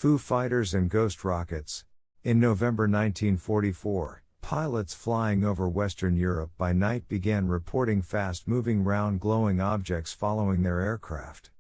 Foo Fighters and ghost rockets. In November 1944, pilots flying over Western Europe by night began reporting fast-moving round glowing objects following their aircraft.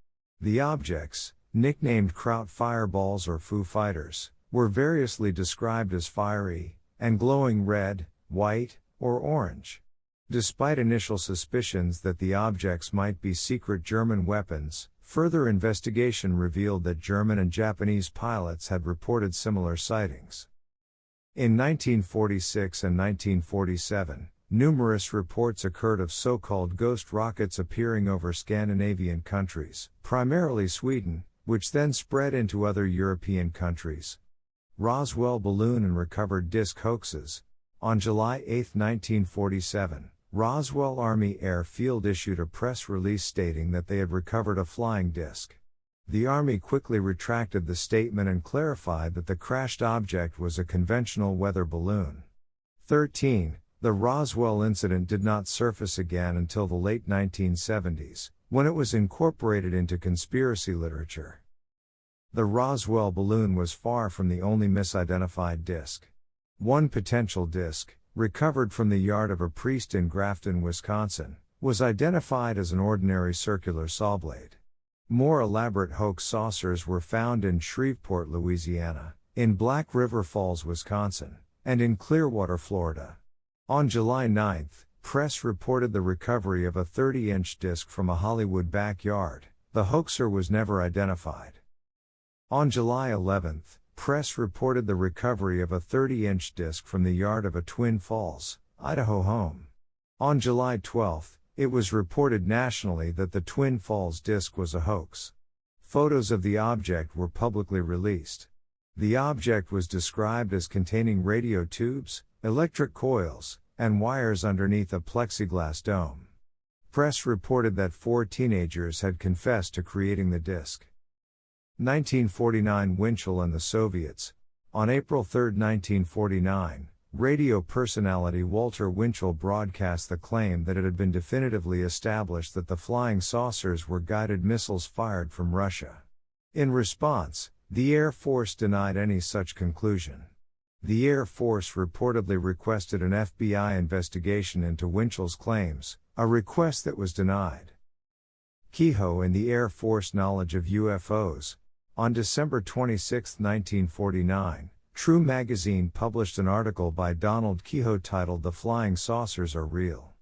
The objects, nicknamed Kraut fireballs or Foo Fighters, were variously described as fiery, and glowing red, white, or orange. Despite initial suspicions that the objects might be secret German weapons, further investigation revealed that German and Japanese pilots had reported similar sightings. In 1946 and 1947, numerous reports occurred of so-called ghost rockets appearing over Scandinavian countries, primarily Sweden, which then spread into other European countries. Roswell balloon and recovered disc hoaxes. On July 8, 1947, Roswell Army Air Field issued a press release stating that they had recovered a flying disc. The Army quickly retracted the statement and clarified that the crashed object was a conventional weather balloon. 13. The Roswell incident did not surface again until the late 1970s, when it was incorporated into conspiracy literature. The Roswell balloon was far from the only misidentified disc. One potential disc, recovered from the yard of a priest in Grafton, Wisconsin, was identified as an ordinary circular saw blade. More elaborate hoax saucers were found in Shreveport, Louisiana, in Black River Falls, Wisconsin, and in Clearwater, Florida. On July 9, press reported the recovery of a 30-inch disc from a Hollywood backyard. The hoaxer was never identified. On July 11, press reported the recovery of a 30-inch disc from the yard of a Twin Falls, Idaho home. On July 12, it was reported nationally that the Twin Falls disc was a hoax. Photos of the object were publicly released. The object was described as containing radio tubes, electric coils, and wires underneath a plexiglass dome. Press reported that 4 teenagers had confessed to creating the disc. 1949 Winchell and the Soviets. On April 3, 1949, radio personality Walter Winchell broadcast the claim that it had been definitively established that the flying saucers were guided missiles fired from Russia. In response, the Air Force denied any such conclusion. The Air Force reportedly requested an FBI investigation into Winchell's claims, a request that was denied. Kehoe and the Air Force knowledge of UFOs. On December 26, 1949, True magazine published an article by Donald Kehoe titled "The Flying Saucers Are Real."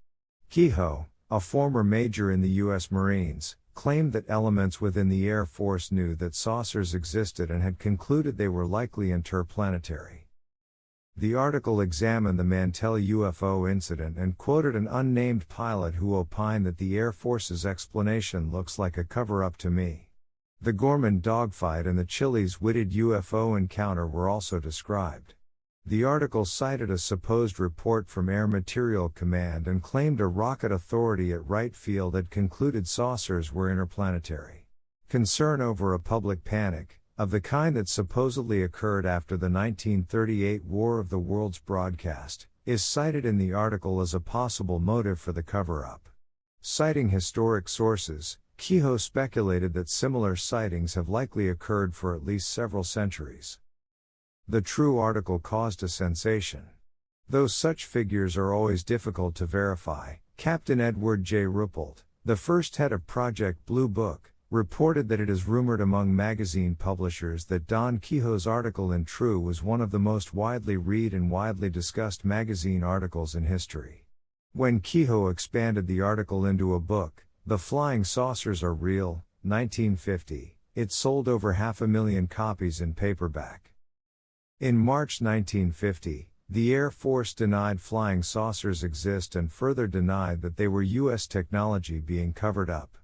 Kehoe, a former major in the U.S. Marines, claimed that elements within the Air Force knew that saucers existed and had concluded they were likely interplanetary. The article examined the Mantell UFO incident and quoted an unnamed pilot who opined that the Air Force's explanation looks like a cover-up to me. The Gorman dogfight and the Chili's Whitted UFO encounter were also described. The article cited a supposed report from Air Materiel Command and claimed a rocket authority at Wright Field had concluded saucers were interplanetary. Concern over a public panic, of the kind that supposedly occurred after the 1938 War of the Worlds broadcast, is cited in the article as a possible motive for the cover-up. Citing historic sources, Kehoe speculated that similar sightings have likely occurred for at least several centuries. The True article caused a sensation. Though such figures are always difficult to verify, Captain Edward J. Ruppelt, the first head of Project Blue Book, reported that it is rumored among magazine publishers that Don Kehoe's article in True was one of the most widely read and widely discussed magazine articles in history. When Kehoe expanded the article into a book, The Flying Saucers Are Real, 1950, it sold over 500,000 copies in paperback. In March 1950, the Air Force denied flying saucers exist and further denied that they were U.S. technology being covered up.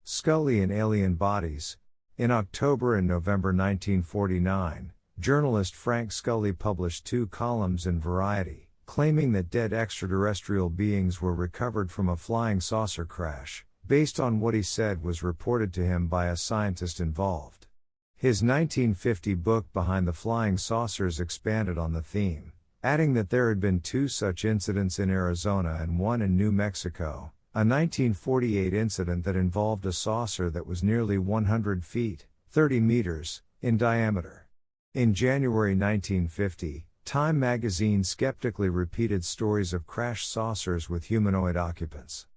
Scully and Alien Bodies. In October and November 1949, journalist Frank Scully published 2 columns in Variety, claiming that dead extraterrestrial beings were recovered from a flying saucer crash, based on what he said was reported to him by a scientist involved. His 1950 book Behind the Flying Saucers expanded on the theme, adding that there had been 2 such incidents in Arizona and 1 in New Mexico, a 1948 incident that involved a saucer that was nearly 100 feet, 30 meters, in diameter. In January 1950, Time magazine skeptically repeated stories of crashed saucers with humanoid occupants.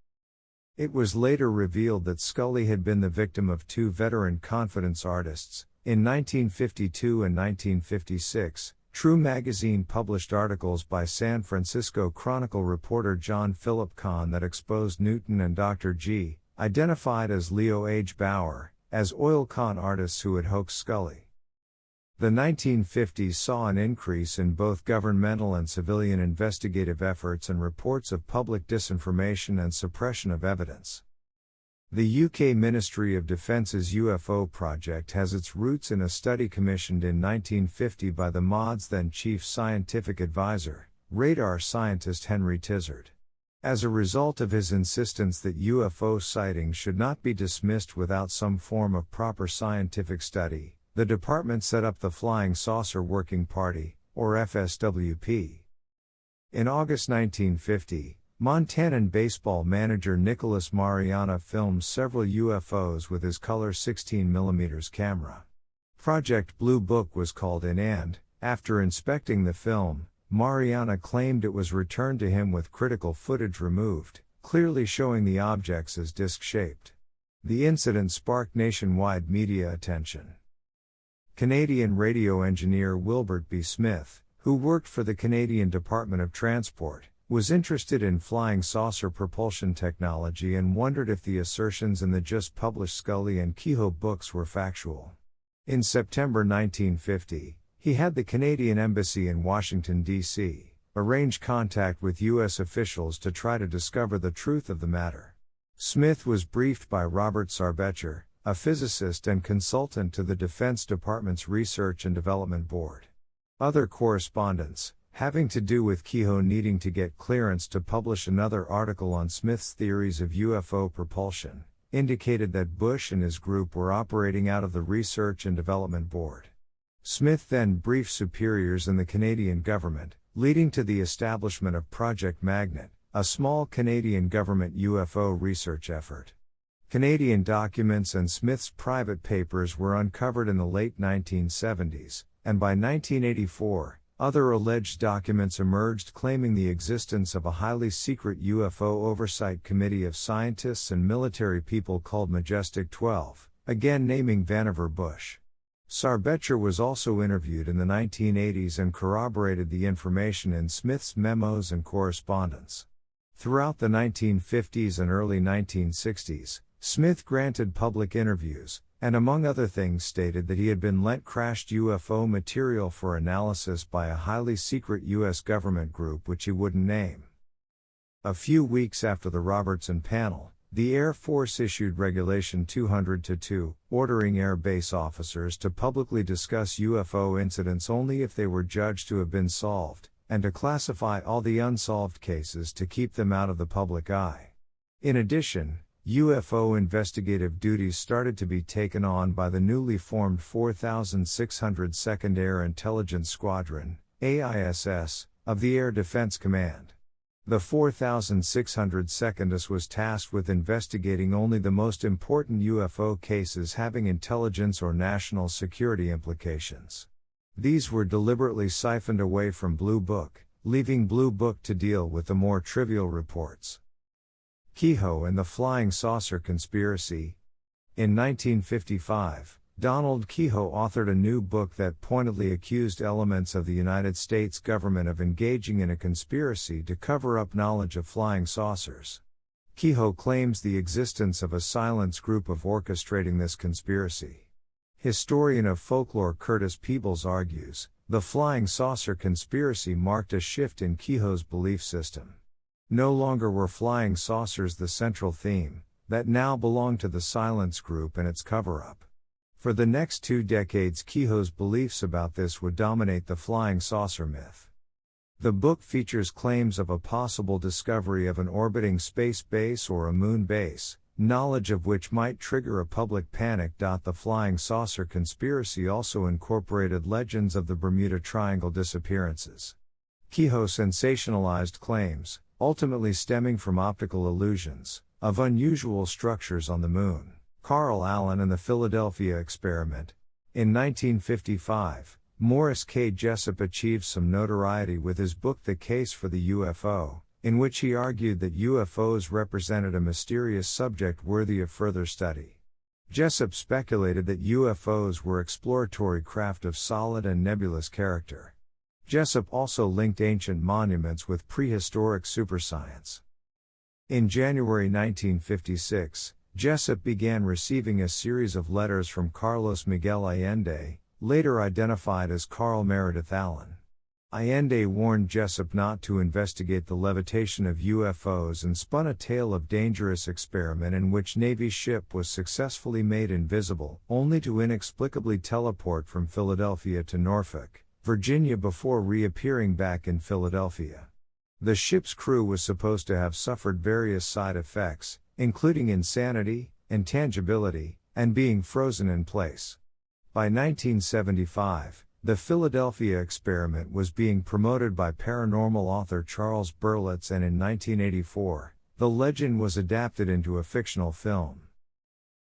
It was later revealed that Scully had been the victim of two veteran confidence artists. In 1952 and 1956, True magazine published articles by San Francisco Chronicle reporter John Philip Kahn that exposed Newton and Dr. G, identified as Leo H. Bauer, as oil con artists who had hoaxed Scully. The 1950s saw an increase in both governmental and civilian investigative efforts and reports of public disinformation and suppression of evidence. The UK Ministry of Defence's UFO project has its roots in a study commissioned in 1950 by the MOD's then Chief Scientific Advisor, radar scientist Henry Tizard. As a result of his insistence that UFO sightings should not be dismissed without some form of proper scientific study, the department set up the Flying Saucer Working Party, or FSWP. In August 1950, Montanan baseball manager Nicholas Mariana filmed several UFOs with his color 16mm camera. Project Blue Book was called in and, after inspecting the film, Mariana claimed it was returned to him with critical footage removed, clearly showing the objects as disc-shaped. The incident sparked nationwide media attention. Canadian radio engineer Wilbert B. Smith, who worked for the Canadian Department of Transport, was interested in flying saucer propulsion technology and wondered if the assertions in the just published Scully and Kehoe books were factual. In September 1950, he had the Canadian Embassy in Washington, D.C., arrange contact with U.S. officials to try to discover the truth of the matter. Smith was briefed by Robert Sarbecher, a physicist and consultant to the Defense Department's Research and Development Board. Other correspondence, having to do with Kehoe needing to get clearance to publish another article on Smith's theories of UFO propulsion, indicated that Bush and his group were operating out of the Research and Development Board. Smith then briefed superiors in the Canadian government, leading to the establishment of Project Magnet, a small Canadian government UFO research effort. Canadian documents and Smith's private papers were uncovered in the late 1970s, and by 1984, other alleged documents emerged claiming the existence of a highly secret UFO oversight committee of scientists and military people called Majestic 12, again naming Vannevar Bush. Sarbecher was also interviewed in the 1980s and corroborated the information in Smith's memos and correspondence. Throughout the 1950s and early 1960s, Smith granted public interviews, and among other things stated that he had been lent crashed UFO material for analysis by a highly secret U.S. government group which he wouldn't name. A few weeks after the Robertson panel, the Air Force issued Regulation 200-2, ordering Air Base officers to publicly discuss UFO incidents only if they were judged to have been solved, and to classify all the unsolved cases to keep them out of the public eye. In addition, UFO investigative duties started to be taken on by the newly formed 4602nd Air Intelligence Squadron, AISS, of the Air Defense Command. The 4602nd was tasked with investigating only the most important UFO cases having intelligence or national security implications. These were deliberately siphoned away from Blue Book, leaving Blue Book to deal with the more trivial reports. Kehoe and the Flying Saucer Conspiracy. In 1955, Donald Kehoe authored a new book that pointedly accused elements of the United States government of engaging in a conspiracy to cover up knowledge of flying saucers. Kehoe claims the existence of a silence group of orchestrating this conspiracy. Historian of folklore Curtis Peebles argues, the flying saucer conspiracy marked a shift in Kehoe's belief system. No longer were flying saucers the central theme, that now belonged to the silence group and its cover-up. For the next 2 decades, Kehoe's beliefs about this would dominate the flying saucer myth. The book features claims of a possible discovery of an orbiting space base or a moon base, knowledge of which might trigger a public panic. The flying saucer conspiracy also incorporated legends of the Bermuda Triangle disappearances. Kehoe sensationalized claims, ultimately stemming from optical illusions, of unusual structures on the moon. Carl Allen and the Philadelphia Experiment. In 1955, Morris K. Jessup achieved some notoriety with his book The Case for the UFO, in which he argued that UFOs represented a mysterious subject worthy of further study. Jessup speculated that UFOs were exploratory craft of solid and nebulous character. Jessup also linked ancient monuments with prehistoric superscience. In January 1956, Jessup began receiving a series of letters from Carlos Miguel Allende, later identified as Carl Meredith Allen. Allende warned Jessup not to investigate the levitation of UFOs and spun a tale of dangerous experiment in which Navy ship was successfully made invisible, only to inexplicably teleport from Philadelphia to Norfolk, Virginia before reappearing back in Philadelphia. The ship's crew was supposed to have suffered various side effects, including insanity, intangibility, and being frozen in place. By 1975, the Philadelphia experiment was being promoted by paranormal author Charles Berlitz, and in 1984, the legend was adapted into a fictional film.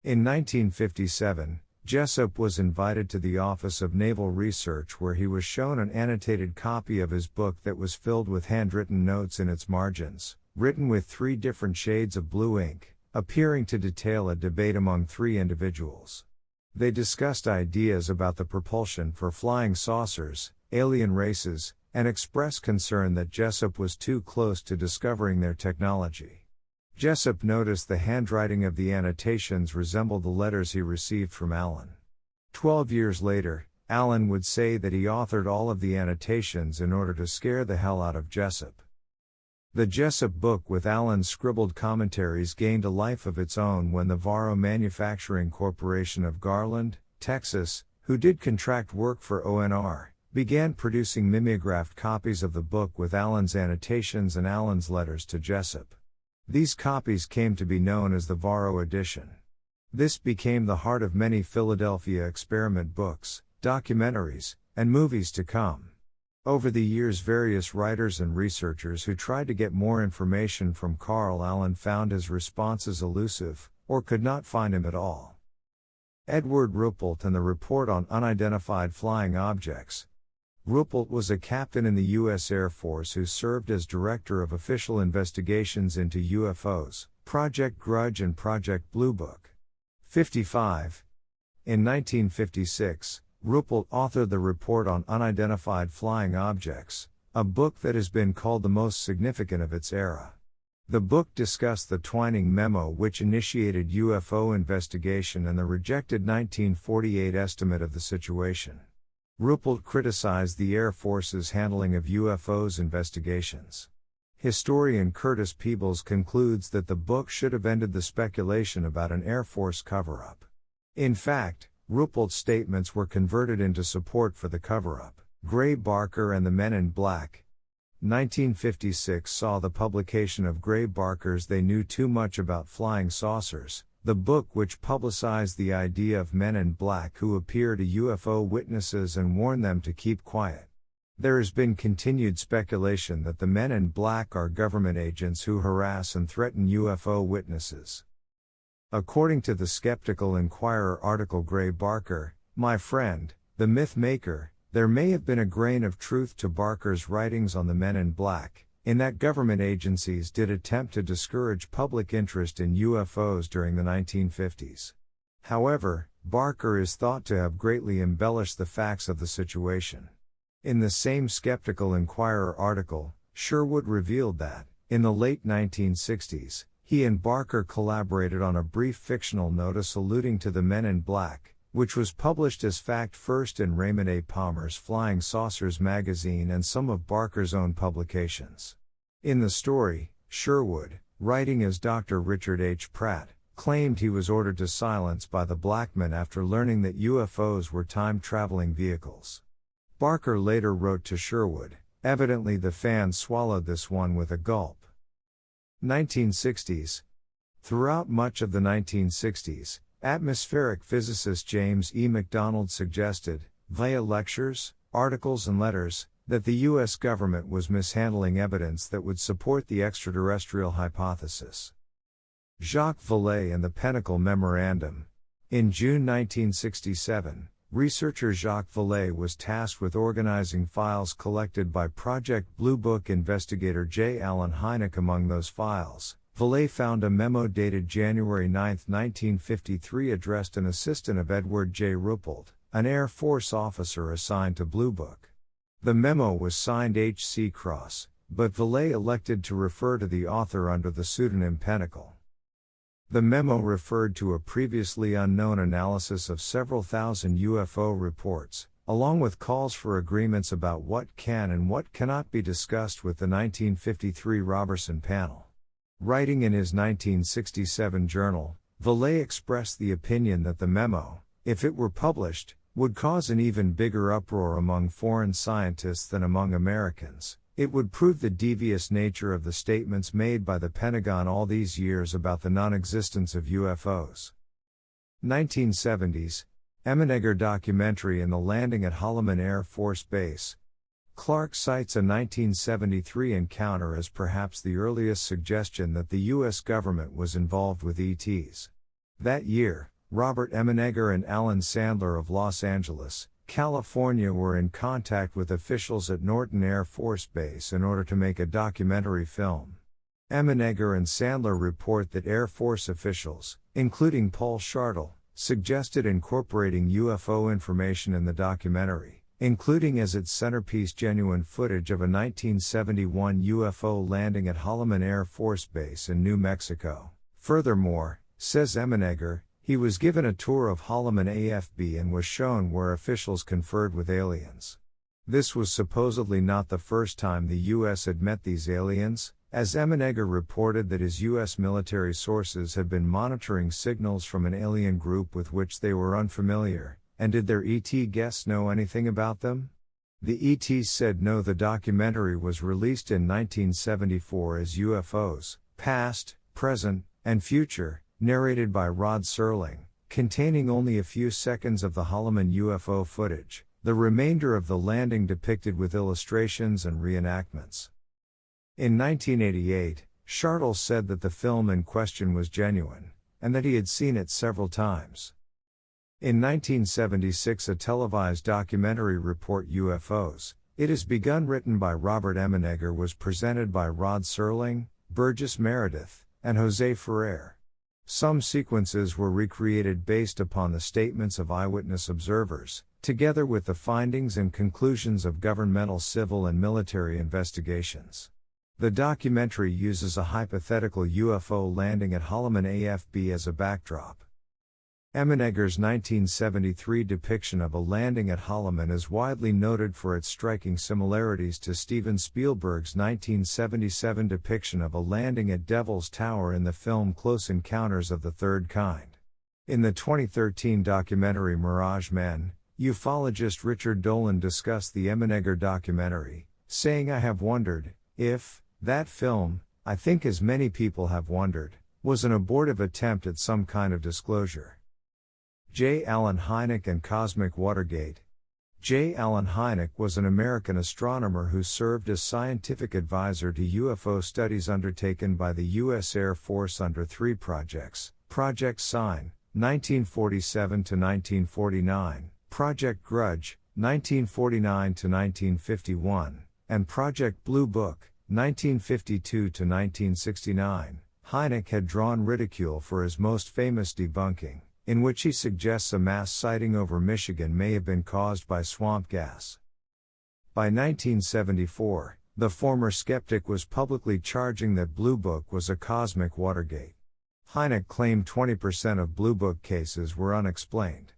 In 1957, Jessup was invited to the Office of Naval Research, where he was shown an annotated copy of his book that was filled with handwritten notes in its margins, written with 3 different shades of blue ink, appearing to detail a debate among 3 individuals. They discussed ideas about the propulsion for flying saucers, alien races, and expressed concern that Jessup was too close to discovering their technology. Jessup noticed the handwriting of the annotations resembled the letters he received from Allen. 12 years later, Allen would say that he authored all of the annotations in order to scare the hell out of Jessup. The Jessup book with Allen's scribbled commentaries gained a life of its own when the Varro Manufacturing Corporation of Garland, Texas, who did contract work for ONR, began producing mimeographed copies of the book with Allen's annotations and Allen's letters to Jessup. These copies came to be known as the Varro edition. This became the heart of many Philadelphia experiment books, documentaries, and movies to come. Over the years, various writers and researchers who tried to get more information from Carl Allen found his responses elusive, or could not find him at all. Edward Ruppelt and the Report on Unidentified Flying Objects. Ruppelt was a captain in the U.S. Air Force who served as Director of Official Investigations into UFOs, Project Grudge and Project Blue Book. 55. In 1956, Ruppelt authored the Report on Unidentified Flying Objects, a book that has been called the most significant of its era. The book discussed the Twining Memo, which initiated UFO investigation, and the rejected 1948 estimate of the situation. Ruppelt criticized the Air Force's handling of UFOs investigations. Historian Curtis Peebles concludes that the book should have ended the speculation about an Air Force cover-up. In fact, Ruppelt's statements were converted into support for the cover-up. Gray Barker and the Men in Black. 1956 saw the publication of Gray Barker's They Knew Too Much About Flying Saucers, the book which publicized the idea of men in black who appear to UFO witnesses and warn them to keep quiet. There has been continued speculation that the men in black are government agents who harass and threaten UFO witnesses. According to the Skeptical Inquirer article Gray Barker, my friend, the myth maker, there may have been a grain of truth to Barker's writings on the men in black, in that government agencies did attempt to discourage public interest in UFOs during the 1950s. However, Barker is thought to have greatly embellished the facts of the situation. In the same Skeptical Inquirer article, Sherwood revealed that, in the late 1960s, he and Barker collaborated on a brief fictional notice alluding to the Men in Black, which was published as fact first in Raymond A. Palmer's Flying Saucers magazine and some of Barker's own publications. In the story, Sherwood, writing as Dr. Richard H. Pratt, claimed he was ordered to silence by the black men after learning that UFOs were time-traveling vehicles. Barker later wrote to Sherwood, evidently the fans swallowed this one with a gulp. 1960s. Throughout much of the 1960s, atmospheric physicist James E. McDonald suggested, via lectures, articles and letters, that the U.S. government was mishandling evidence that would support the extraterrestrial hypothesis. Jacques Vallée and the Pinnacle Memorandum. In June 1967, researcher Jacques Vallée was tasked with organizing files collected by Project Blue Book investigator J. Allen Hynek. Among those files, Vallée found a memo dated January 9, 1953 addressed an assistant of Edward J. Ruppelt, an Air Force officer assigned to Blue Book. The memo was signed H.C. Cross, but Vallée elected to refer to the author under the pseudonym Pentacle. The memo referred to a previously unknown analysis of several thousand UFO reports, along with calls for agreements about what can and what cannot be discussed with the 1953 Robertson panel. Writing in his 1967 journal, Vallée expressed the opinion that the memo, if it were published, would cause an even bigger uproar among foreign scientists than among Americans. It would prove the devious nature of the statements made by the Pentagon all these years about the non-existence of UFOs. 1970s, Emenegger documentary in the landing at Holloman Air Force Base. Clark cites a 1973 encounter as perhaps the earliest suggestion that the U.S. government was involved with ETs. That year, Robert Emenegger and Alan Sandler of Los Angeles, California were in contact with officials at Norton Air Force Base in order to make a documentary film. Emenegger and Sandler report that Air Force officials, including Paul Shartle, suggested incorporating UFO information in the documentary, including as its centerpiece genuine footage of a 1971 UFO landing at Holloman Air Force Base in New Mexico. Furthermore, says Emenegger, he was given a tour of Holloman AFB and was shown where officials conferred with aliens. This was supposedly not the first time the U.S. had met these aliens, as Emenegger reported that his U.S. military sources had been monitoring signals from an alien group with which they were unfamiliar, and did their ET guests know anything about them? The ETs said no. The documentary was released in 1974 as UFOs, Past, Present, and Future, narrated by Rod Serling, containing only a few seconds of the Holloman UFO footage, the remainder of the landing depicted with illustrations and reenactments. In 1988, Shartle said that the film in question was genuine, and that he had seen it several times. In 1976, a televised documentary report UFOs, It Has Begun, written by Robert Emenegger, was presented by Rod Serling, Burgess Meredith, and Jose Ferrer. Some sequences were recreated based upon the statements of eyewitness observers, together with the findings and conclusions of governmental civil and military investigations. The documentary uses a hypothetical UFO landing at Holloman AFB as a backdrop. Emenegger's 1973 depiction of a landing at Holloman is widely noted for its striking similarities to Steven Spielberg's 1977 depiction of a landing at Devil's Tower in the film Close Encounters of the Third Kind. In the 2013 documentary Mirage Men, ufologist Richard Dolan discussed the Emenegger documentary, saying, "I have wondered if that film, I think as many people have wondered, was an abortive attempt at some kind of disclosure." J. Allen Hynek and Cosmic Watergate. J. Allen Hynek was an American astronomer who served as scientific advisor to UFO studies undertaken by the U.S. Air Force under three projects: Project Sign, 1947 to 1949, Project Grudge, 1949 to 1951, and Project Blue Book, 1952 to 1969. Hynek had drawn ridicule for his most famous debunking, in which he suggests a mass sighting over Michigan may have been caused by swamp gas. By 1974, the former skeptic was publicly charging that Blue Book was a cosmic Watergate. Hynek claimed 20% of Blue Book cases were unexplained.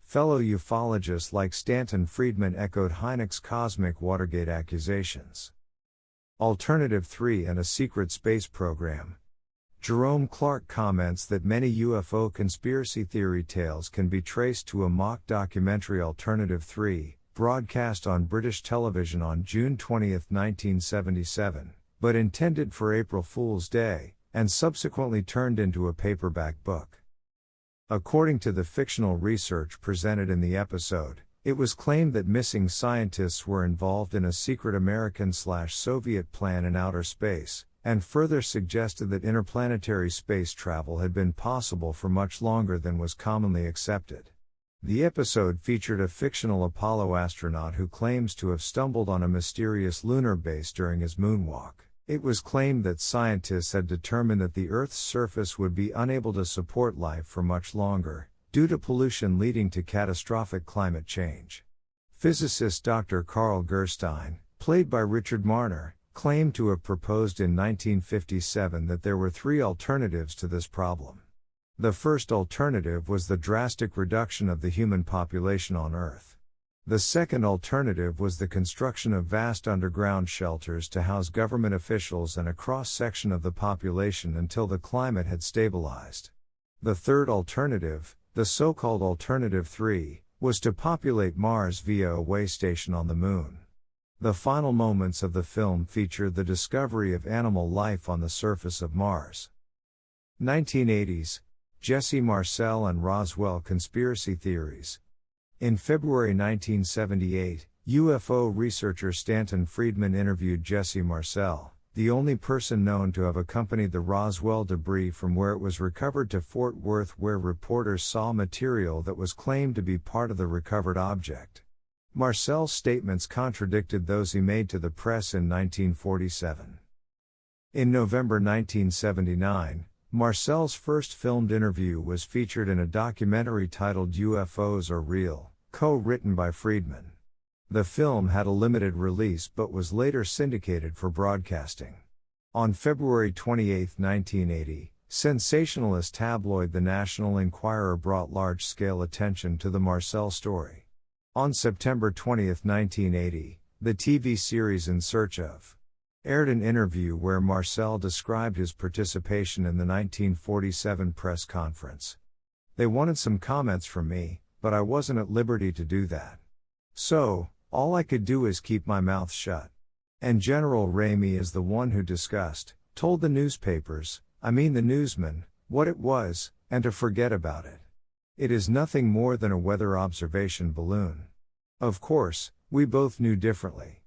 Fellow ufologists like Stanton Friedman echoed Hynek's cosmic Watergate accusations. Alternative 3 and a secret space program. Jerome Clark comments that many UFO conspiracy theory tales can be traced to a mock documentary Alternative 3, broadcast on British television on June 20, 1977, but intended for April Fool's Day, and subsequently turned into a paperback book. According to the fictional research presented in the episode, it was claimed that missing scientists were involved in a secret American/Soviet plan in outer space, and further suggested that interplanetary space travel had been possible for much longer than was commonly accepted. The episode featured a fictional Apollo astronaut who claims to have stumbled on a mysterious lunar base during his moonwalk. It was claimed that scientists had determined that the Earth's surface would be unable to support life for much longer, due to pollution leading to catastrophic climate change. Physicist Dr. Carl Gerstein, played by Richard Marner, claimed to have proposed in 1957 that there were three alternatives to this problem. The first alternative was the drastic reduction of the human population on Earth. The second alternative was the construction of vast underground shelters to house government officials and a cross-section of the population until the climate had stabilized. The third alternative, the so-called Alternative 3, was to populate Mars via a way station on the Moon. The final moments of the film featured the discovery of animal life on the surface of Mars. 1980s, Jesse Marcel and Roswell conspiracy theories. In February 1978, UFO researcher Stanton Friedman interviewed Jesse Marcel, the only person known to have accompanied the Roswell debris from where it was recovered to Fort Worth, where reporters saw material that was claimed to be part of the recovered object. Marcel's statements contradicted those he made to the press in 1947. In November 1979, Marcel's first filmed interview was featured in a documentary titled UFOs Are Real, co-written by Friedman. The film had a limited release but was later syndicated for broadcasting. On February 28, 1980, sensationalist tabloid The National Enquirer brought large-scale attention to the Marcel story. On September 20, 1980, the TV series In Search Of aired an interview where Marcel described his participation in the 1947 press conference. They wanted some comments from me, but I wasn't at liberty to do that. So, all I could do is keep my mouth shut. And General Ramey is the one who told the newspapers, the newsmen, what it was, and to forget about it. It is nothing more than a weather observation balloon. Of course, we both knew differently.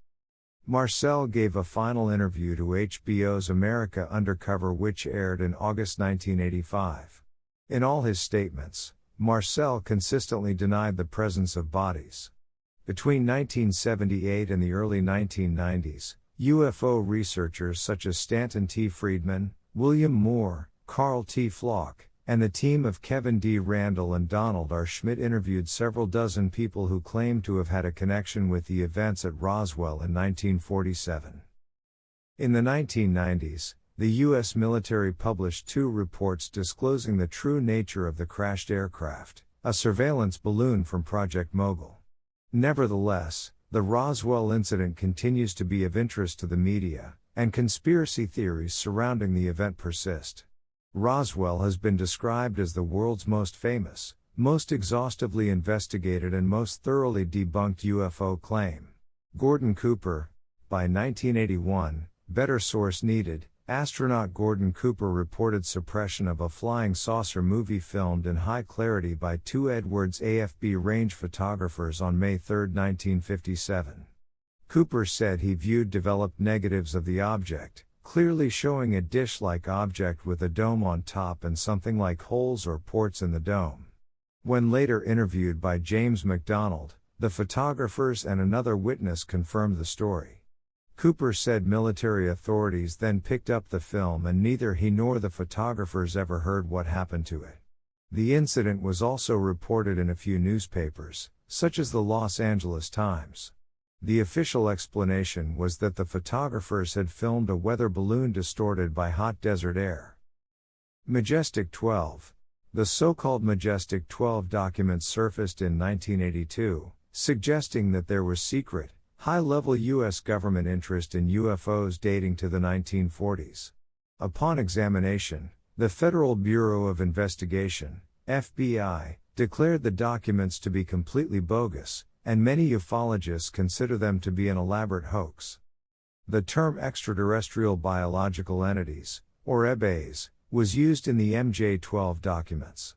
Marcel gave a final interview to HBO's America Undercover, which aired in August 1985. In all his statements, Marcel consistently denied the presence of bodies. Between 1978 and the early 1990s, UFO researchers such as Stanton T. Friedman, William Moore, Carl T. Flock, and the team of Kevin D. Randall and Donald R. Schmidt interviewed several dozen people who claimed to have had a connection with the events at Roswell in 1947. In the 1990s, the U.S. military published two reports disclosing the true nature of the crashed aircraft, a surveillance balloon from Project Mogul. Nevertheless, the Roswell incident continues to be of interest to the media, and conspiracy theories surrounding the event persist. Roswell has been described as the world's most famous, most exhaustively investigated and most thoroughly debunked UFO claim. Gordon Cooper. By 1981, better source needed, astronaut Gordon Cooper reported suppression of a flying saucer movie filmed in high clarity by two Edwards AFB range photographers on May 3, 1957. Cooper said he viewed developed negatives of the object, clearly showing a dish-like object with a dome on top and something like holes or ports in the dome. When later interviewed by James McDonald, the photographers and another witness confirmed the story. Cooper said military authorities then picked up the film and neither he nor the photographers ever heard what happened to it. The incident was also reported in a few newspapers, such as the Los Angeles Times. The official explanation was that the photographers had filmed a weather balloon distorted by hot desert air. Majestic 12. The so-called Majestic 12 documents surfaced in 1982, suggesting that there was secret, high-level U.S. government interest in UFOs dating to the 1940s. Upon examination, the Federal Bureau of Investigation, FBI, declared the documents to be completely bogus, and many ufologists consider them to be an elaborate hoax. The term extraterrestrial biological entities, or EBAs, was used in the MJ-12 documents.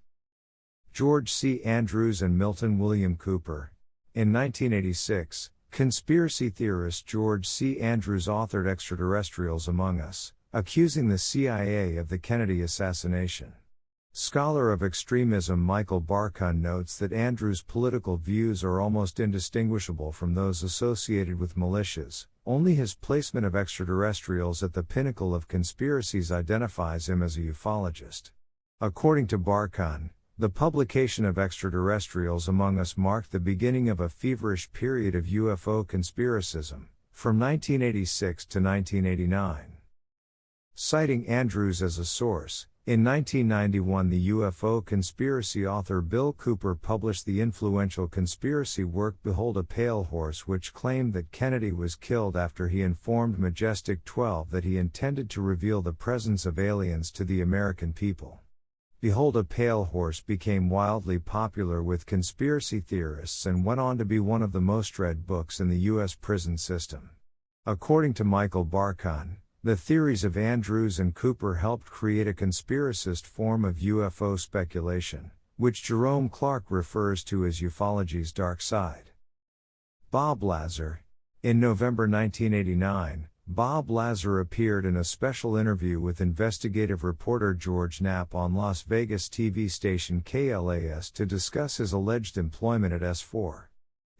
George C. Andrews and Milton William Cooper. In 1986, conspiracy theorist George C. Andrews authored Extraterrestrials Among Us, accusing the CIA of the Kennedy assassination. Scholar of extremism Michael Barkun notes that Andrews' political views are almost indistinguishable from those associated with militias, only his placement of extraterrestrials at the pinnacle of conspiracies identifies him as a ufologist. According to Barkun, the publication of Extraterrestrials Among Us marked the beginning of a feverish period of UFO conspiracism, from 1986 to 1989. Citing Andrews as a source, in 1991 the UFO conspiracy author Bill Cooper published the influential conspiracy work Behold a Pale Horse, which claimed that Kennedy was killed after he informed Majestic 12 that he intended to reveal the presence of aliens to the American people. Behold a Pale Horse became wildly popular with conspiracy theorists and went on to be one of the most read books in the U.S. prison system. According to Michael Barkun, the theories of Andrews and Cooper helped create a conspiracist form of UFO speculation, which Jerome Clark refers to as ufology's dark side. Bob Lazar. In November 1989, Bob Lazar appeared in a special interview with investigative reporter George Knapp on Las Vegas TV station KLAS to discuss his alleged employment at S4.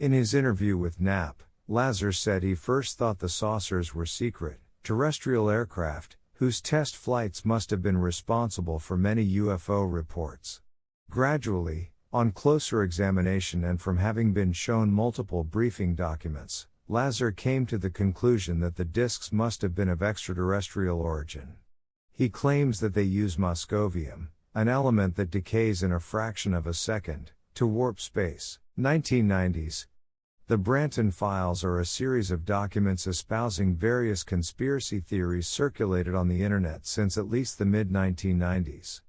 In his interview with Knapp, Lazar said he first thought the saucers were secret, terrestrial aircraft, whose test flights must have been responsible for many UFO reports. Gradually, on closer examination and from having been shown multiple briefing documents, Lazar came to the conclusion that the disks must have been of extraterrestrial origin. He claims that they use moscovium, an element that decays in a fraction of a second, to warp space. 1990s. The Branton Files are a series of documents espousing various conspiracy theories circulated on the Internet since at least the mid-1990s.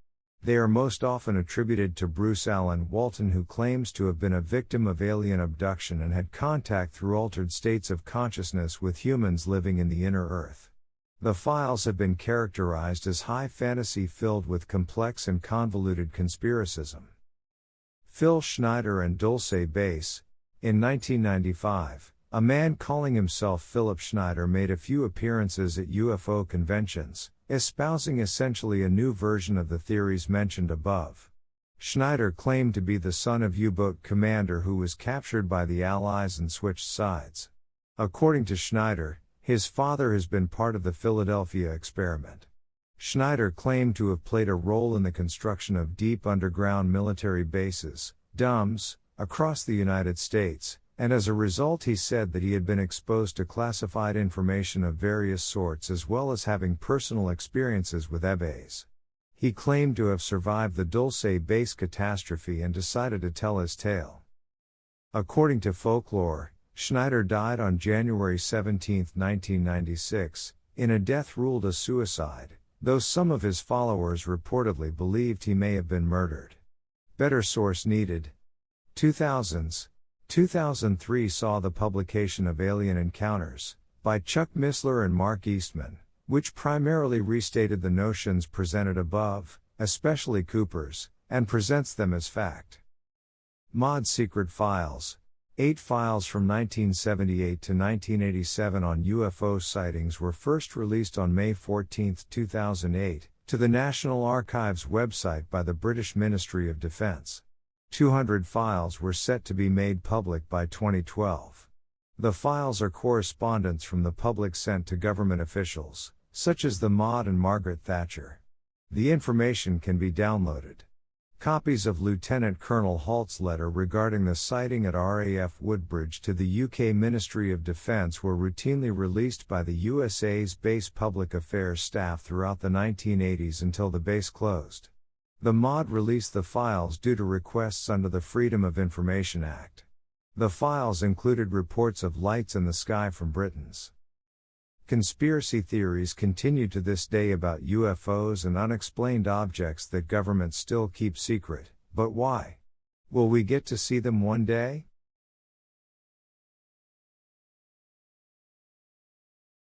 They are most often attributed to Bruce Allen Walton, who claims to have been a victim of alien abduction and had contact through altered states of consciousness with humans living in the inner earth. The files have been characterized as high fantasy filled with complex and convoluted conspiracism. Phil Schneider and Dulce Bass. In 1995, a man calling himself Philip Schneider made a few appearances at UFO conventions, espousing essentially a new version of the theories mentioned above. Schneider claimed to be the son of U-boat commander who was captured by the Allies and switched sides. According to Schneider, his father has been part of the Philadelphia experiment. Schneider claimed to have played a role in the construction of deep underground military bases, DUMBs, across the United States, and as a result he said that he had been exposed to classified information of various sorts as well as having personal experiences with EBAs. He claimed to have survived the Dulce Bass catastrophe and decided to tell his tale. According to folklore, Schneider died on January 17, 1996, in a death ruled a suicide, though some of his followers reportedly believed he may have been murdered. Better source needed. 2000s. 2003 saw the publication of Alien Encounters, by Chuck Missler and Mark Eastman, which primarily restated the notions presented above, especially Cooper's, and presents them as fact. Mod Secret Files. 8 files from 1978 to 1987 on UFO sightings were first released on May 14, 2008, to the National Archives website by the British Ministry of Defence. 200 files were set to be made public by 2012. The files are correspondence from the public sent to government officials, such as the Maud and Margaret Thatcher. The information can be downloaded. Copies of Lieutenant Colonel Halt's letter regarding the sighting at RAF Woodbridge to the UK Ministry of Defence were routinely released by the USA's base public affairs staff throughout the 1980s until the base closed. The MOD released the files due to requests under the Freedom of Information Act. The files included reports of lights in the sky from Britons. Conspiracy theories continue to this day about UFOs and unexplained objects that governments still keep secret, but why? Will we get to see them one day?